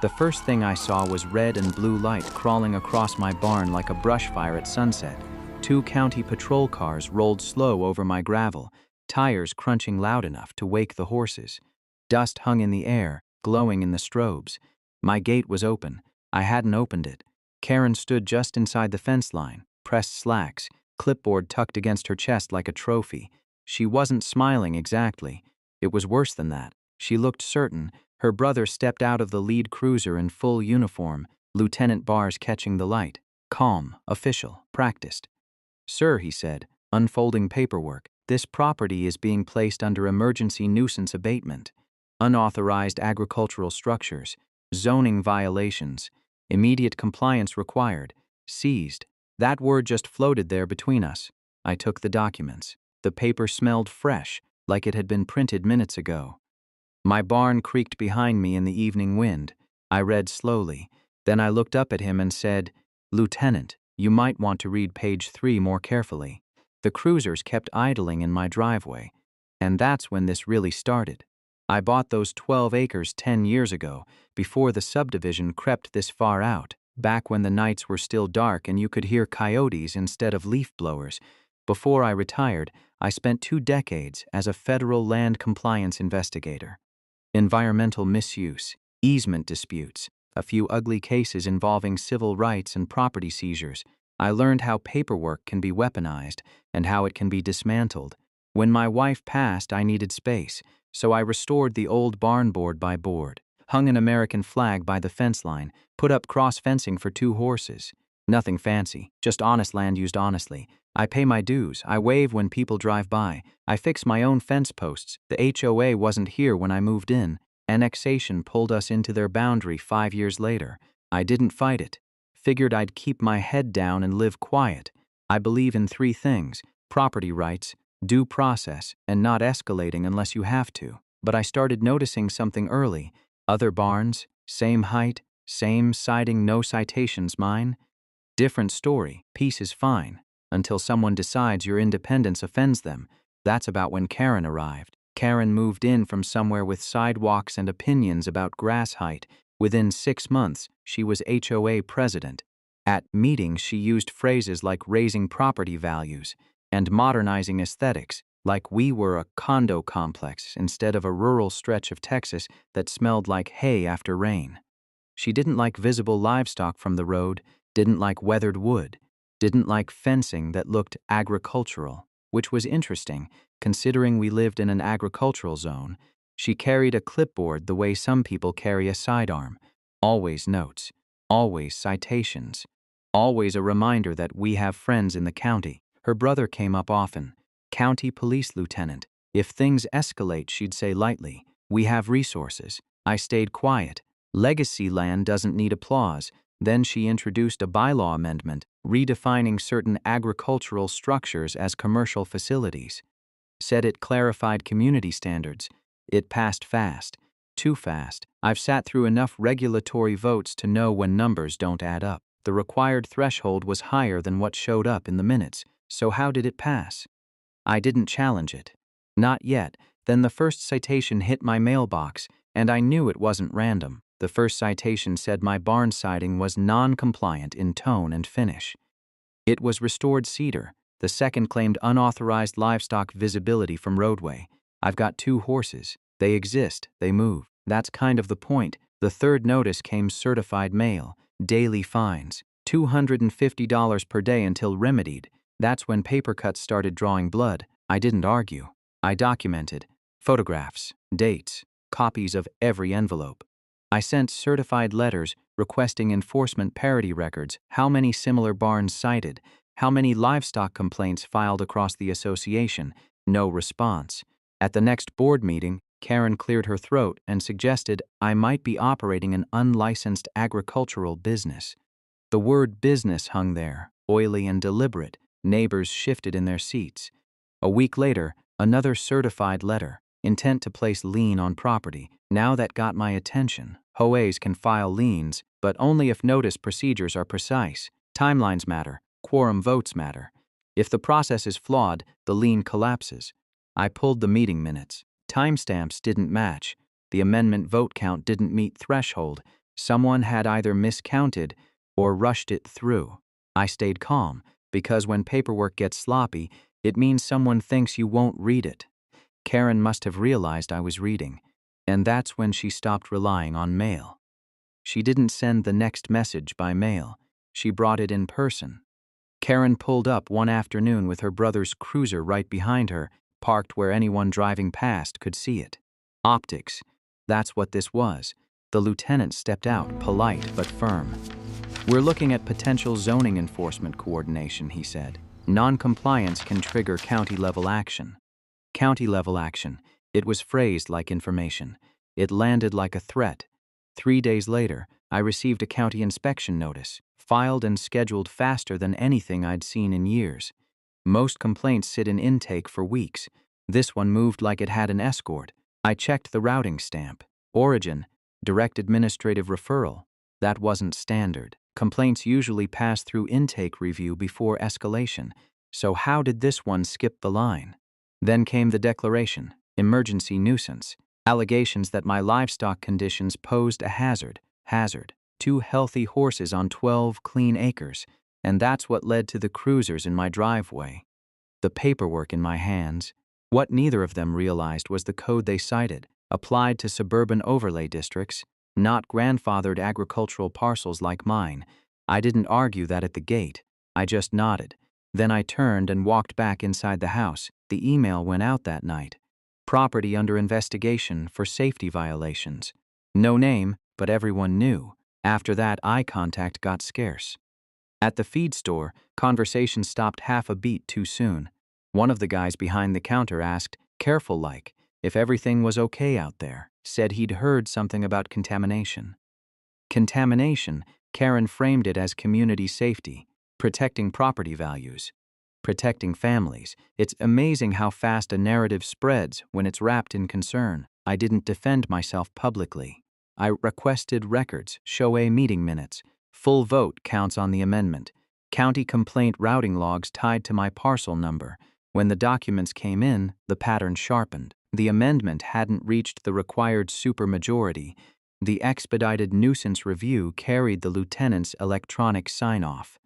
The first thing I saw was red and blue light crawling across my barn like a brush fire at sunset. 2 county patrol cars rolled slow over my gravel, tires crunching loud enough to wake the horses. Dust hung in the air, glowing in the strobes. My gate was open. I hadn't opened it. Karen stood just inside the fence line, pressed slacks, clipboard tucked against her chest like a trophy. She wasn't smiling exactly. It was worse than that. She looked certain. Her brother stepped out of the lead cruiser in full uniform, Lieutenant Bars catching the light. Calm, official, practiced. "Sir," he said, unfolding paperwork, "this property is being placed under emergency nuisance abatement. Unauthorized agricultural structures, zoning violations, immediate compliance required, seized." That word just floated there between us. I took the documents. The paper smelled fresh, like it had been printed minutes ago. My barn creaked behind me in the evening wind. I read slowly. Then I looked up at him and said, "Lieutenant, you might want to read page 3 more carefully." The cruisers kept idling in my driveway. And that's when this really started. I bought those 12 acres 10 years ago, before the subdivision crept this far out, back when the nights were still dark and you could hear coyotes instead of leaf blowers. Before I retired, I spent 2 decades as a federal land compliance investigator. Environmental misuse, easement disputes, a few ugly cases involving civil rights and property seizures. I learned how paperwork can be weaponized and how it can be dismantled. When my wife passed, I needed space, so I restored the old barn board by board, hung an American flag by the fence line, put up cross-fencing for 2 horses. Nothing fancy, just honest land used honestly. I pay my dues, I wave when people drive by, I fix my own fence posts. The HOA wasn't here when I moved in. Annexation pulled us into their boundary 5 years later. I didn't fight it. Figured I'd keep my head down and live quiet. I believe in 3 things: property rights, due process, and not escalating unless you have to. But I started noticing something early. Other barns, same height, same siding, no citations. Mine? Different story, peace is fine, until someone decides your independence offends them. That's about when Karen arrived. Karen moved in from somewhere with sidewalks and opinions about grass height. Within 6 months, she was HOA president. At meetings, she used phrases like raising property values and modernizing aesthetics, like we were a condo complex instead of a rural stretch of Texas that smelled like hay after rain. She didn't like visible livestock from the road, didn't like weathered wood, didn't like fencing that looked agricultural, which was interesting, considering we lived in an agricultural zone. She carried a clipboard the way some people carry a sidearm. Always notes, always citations, always a reminder that we have friends in the county. Her brother came up often. County police lieutenant. If things escalate, she'd say lightly, "We have resources." I stayed quiet. Legacy land doesn't need applause. Then she introduced a bylaw amendment, redefining certain agricultural structures as commercial facilities. Said it clarified community standards. It passed fast. Too fast. I've sat through enough regulatory votes to know when numbers don't add up. The required threshold was higher than what showed up in the minutes. So how did it pass? I didn't challenge it. Not yet. Then the first citation hit my mailbox, and I knew it wasn't random. The first citation said my barn siding was non-compliant in tone and finish. It was restored cedar. The second claimed unauthorized livestock visibility from roadway. I've got 2 horses. They exist. They move. That's kind of the point. The third notice came certified mail. Daily fines. $250 per day until remedied. That's when paper cuts started drawing blood. I didn't argue. I documented. Photographs, dates, copies of every envelope. I sent certified letters requesting enforcement parity records, how many similar barns cited, how many livestock complaints filed across the association. No response. At the next board meeting, Karen cleared her throat and suggested I might be operating an unlicensed agricultural business. The word business hung there, oily and deliberate. Neighbors shifted in their seats. A week later, another certified letter, intent to place lien on property. Now that got my attention. HOAs can file liens, but only if notice procedures are precise. Timelines matter. Quorum votes matter. If the process is flawed, the lien collapses. I pulled the meeting minutes. Timestamps didn't match. The amendment vote count didn't meet threshold. Someone had either miscounted or rushed it through. I stayed calm, because when paperwork gets sloppy, it means someone thinks you won't read it. Karen must have realized I was reading, and that's when she stopped relying on mail. She didn't send the next message by mail. She brought it in person. Karen pulled up one afternoon with her brother's cruiser right behind her, parked where anyone driving past could see it. Optics. That's what this was. The lieutenant stepped out, polite but firm. "We're looking at potential zoning enforcement coordination," he said. "Non-compliance can trigger county-level action." County-level action. It was phrased like information. It landed like a threat. 3 days later, I received a county inspection notice, filed and scheduled faster than anything I'd seen in years. Most complaints sit in intake for weeks. This one moved like it had an escort. I checked the routing stamp. Origin, direct administrative referral. That wasn't standard. Complaints usually pass through intake review before escalation. So how did this one skip the line? Then came the declaration, emergency nuisance, allegations that my livestock conditions posed a hazard. 2 healthy horses on 12 clean acres, and that's what led to the cruisers in my driveway. The paperwork in my hands. What neither of them realized was the code they cited, applied to suburban overlay districts, not grandfathered agricultural parcels like mine. I didn't argue that at the gate. I just nodded. Then I turned and walked back inside the house. The email went out that night. Property under investigation for safety violations. No name, but everyone knew. After that, eye contact got scarce. At the feed store, conversation stopped half a beat too soon. One of the guys behind the counter asked, careful like, if everything was okay out there, said he'd heard something about contamination. Contamination, Karen framed it as community safety, protecting property values, protecting families. It's amazing how fast a narrative spreads when it's wrapped in concern. I didn't defend myself publicly. I requested records, HOA meeting minutes. Full vote counts on the amendment. County complaint routing logs tied to my parcel number. When the documents came in, the pattern sharpened. The amendment hadn't reached the required supermajority. The expedited nuisance review carried the lieutenant's electronic sign-off.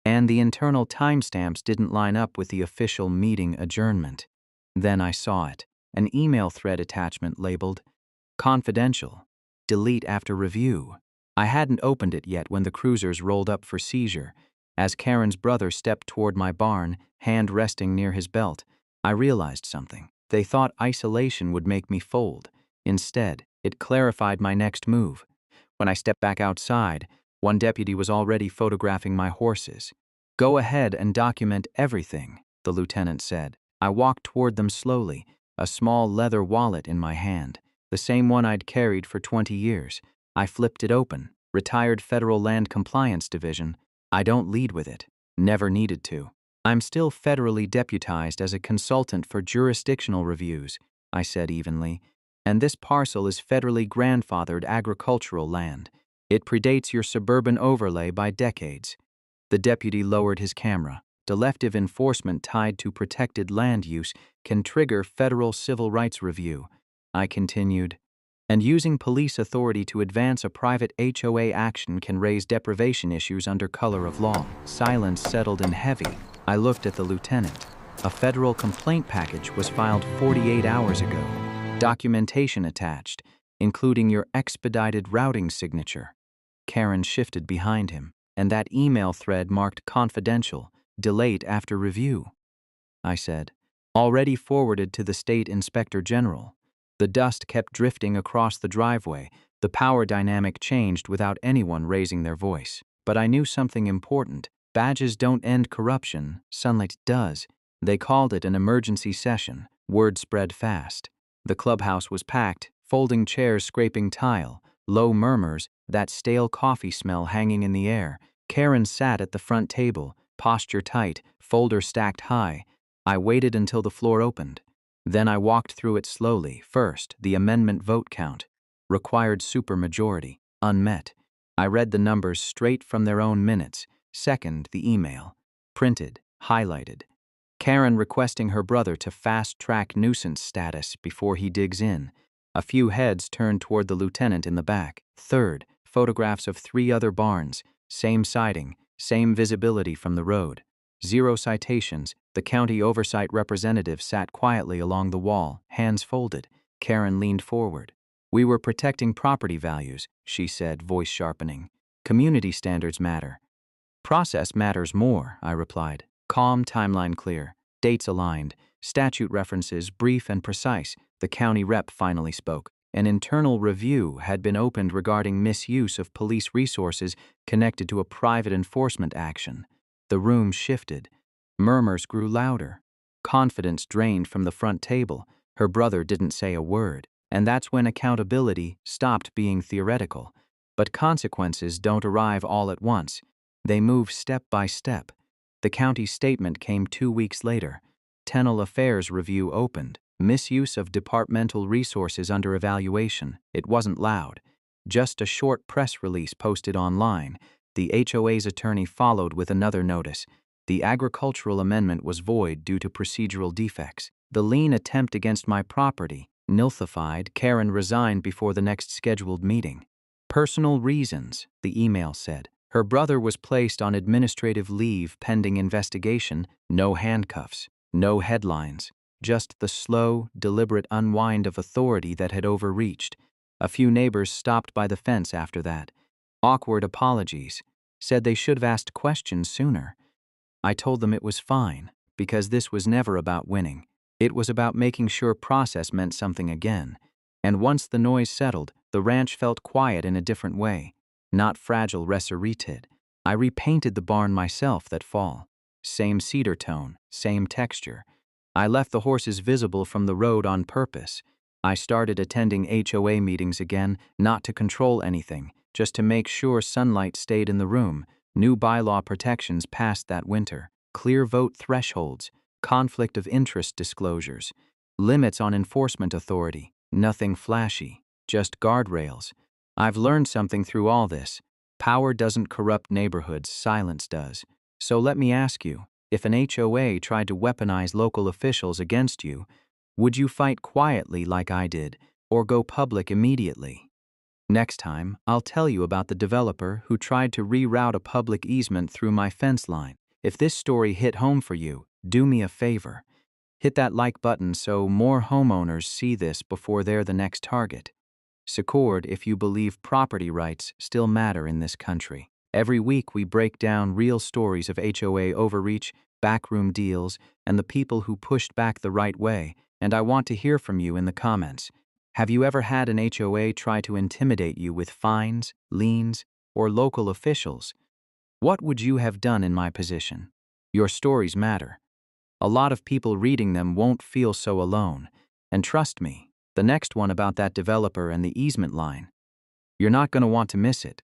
And the internal timestamps didn't line up with the official meeting adjournment. Then I saw it. An email thread attachment labeled, confidential, delete after review. I hadn't opened it yet when the cruisers rolled up for seizure. As Karen's brother stepped toward my barn, hand resting near his belt, I realized something. They thought isolation would make me fold. Instead, it clarified my next move. When I stepped back outside, one deputy was already photographing my horses. "Go ahead and document everything," the lieutenant said. I walked toward them slowly, a small leather wallet in my hand, the same one I'd carried for 20 years. I flipped it open. Retired Federal Land Compliance Division. I don't lead with it. Never needed to. "I'm still federally deputized as a consultant for jurisdictional reviews," I said evenly. "And this parcel is federally grandfathered agricultural land. It predates your suburban overlay by decades." The deputy lowered his camera. "Delective enforcement tied to protected land use can trigger federal civil rights review." I continued. "And using police authority to advance a private HOA action can raise deprivation issues under color of law." Silence settled in heavy. I looked at the lieutenant. A federal complaint package was filed 48 hours ago. Documentation attached, including your expedited routing signature. Karen shifted behind him, and that email thread marked confidential, delayed after review. I said, "Already forwarded to the state inspector general." The dust kept drifting across the driveway. The power dynamic changed without anyone raising their voice. But I knew something important. Badges don't end corruption. Sunlight does. They called it an emergency session. Word spread fast. The clubhouse was packed, folding chairs scraping tile, low murmurs, that stale coffee smell hanging in the air. Karen sat at the front table, posture tight, folder stacked high. I waited until the floor opened. Then I walked through it slowly. First, the amendment vote count. Required supermajority. Unmet. I read the numbers straight from their own minutes. Second, the email. Printed, highlighted. Karen requesting her brother to fast-track nuisance status before he digs in. A few heads turned toward the lieutenant in the back. Third, photographs of 3 other barns, same siding, same visibility from the road. 0 citations. The county oversight representative sat quietly along the wall, hands folded. Karen leaned forward. "We were protecting property values," she said, voice sharpening. "Community standards matter." "Process matters more," I replied. Calm, timeline clear, dates aligned, statute references brief and precise. The county rep finally spoke. An internal review had been opened regarding misuse of police resources connected to a private enforcement action. The room shifted. Murmurs grew louder. Confidence drained from the front table. Her brother didn't say a word. And that's when accountability stopped being theoretical. But consequences don't arrive all at once. They move step by step. The county's statement came 2 weeks later. Tenal Affairs Review opened. Misuse of departmental resources under evaluation. It wasn't loud. Just a short press release posted online. The HOA's attorney followed with another notice. The agricultural amendment was void due to procedural defects. The lien attempt against my property, nullified. Karen resigned before the next scheduled meeting. Personal reasons, the email said. Her brother was placed on administrative leave pending investigation. No handcuffs, no headlines. Just the slow, deliberate unwind of authority that had overreached. A few neighbors stopped by the fence after that. Awkward apologies. Said they should have asked questions sooner. I told them it was fine, because this was never about winning. It was about making sure process meant something again. And once the noise settled, the ranch felt quiet in a different way. Not fragile resurrected. I repainted the barn myself that fall. Same cedar tone, same texture. I left the horses visible from the road on purpose. I started attending HOA meetings again, not to control anything, just to make sure sunlight stayed in the room. New bylaw protections passed that winter. Clear vote thresholds, conflict of interest disclosures, limits on enforcement authority. Nothing flashy, just guardrails. I've learned something through all this. Power doesn't corrupt neighborhoods, silence does. So let me ask you, if an HOA tried to weaponize local officials against you, would you fight quietly like I did, or go public immediately? Next time, I'll tell you about the developer who tried to reroute a public easement through my fence line. If this story hit home for you, do me a favor. Hit that like button so more homeowners see this before they're the next target. Support if you believe property rights still matter in this country. Every week we break down real stories of HOA overreach, backroom deals, and the people who pushed back the right way, and I want to hear from you in the comments. Have you ever had an HOA try to intimidate you with fines, liens, or local officials? What would you have done in my position? Your stories matter. A lot of people reading them won't feel so alone. And trust me, the next one about that developer and the easement line, you're not going to want to miss it.